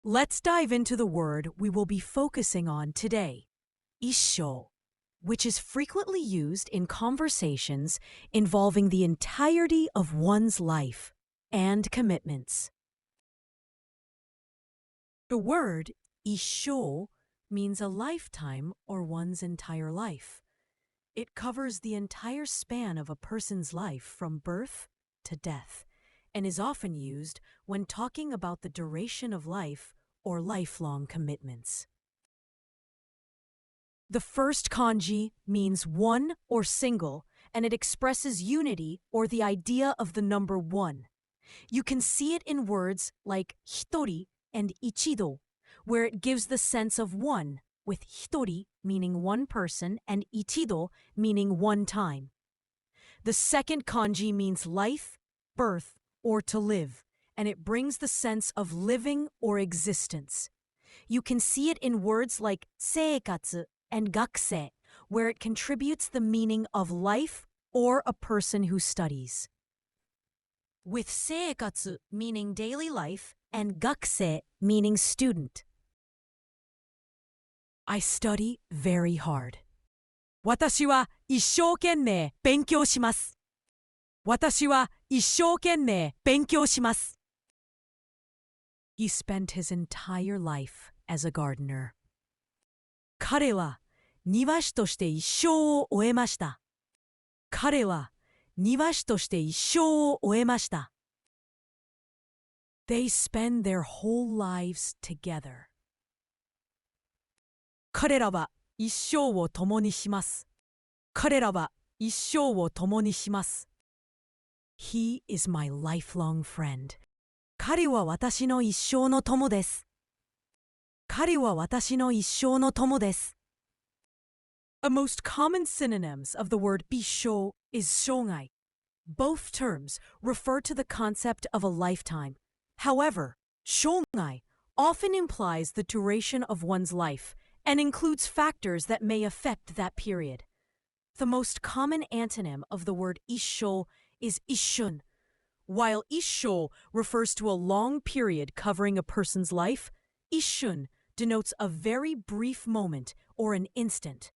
Let's dive into the word we will be focusing on today, 一生, which is frequently used in conversations involving the entirety of one's life and commitments. The word 一生 means a lifetime or one's entire life. It covers the entire span of a person's life from birth to death, and is often used when talking about the duration of life or lifelong commitments. The first kanji means one or single, and it expresses unity or the idea of the number one. You can see it in words like hitori and ichido, where it gives the sense of one, with hitori meaning one person and ichido meaning one time. The second kanji means life, birth, or to live, and it brings the sense of living or existence. You can see it in words like seikatsu and gakusei, where it contributes the meaning of life or a person who studies. With seikatsu meaning daily life and gakusei meaning student. I study very hard. 私は一生懸命勉強します。私は一生懸命勉強します。He spent his entire life as a gardener. 彼は庭師として一生を終えました。彼は庭師として一生を終えました。They spend their whole lives together. 彼らは一生を共にします。彼らは一生を共にします。He is my lifelong friend. 彼は私の一生の友です。彼は私の一生の友です。A most common synonyms of the word 一生 is 生涯. Both terms refer to the concept of a lifetime. However, 生涯 often implies the duration of one's life and includes factors that may affect that period. The most common antonym of the word 一生 is 一瞬. While 一生 refers to a long period covering a person's life, 一瞬 denotes a very brief moment or an instant.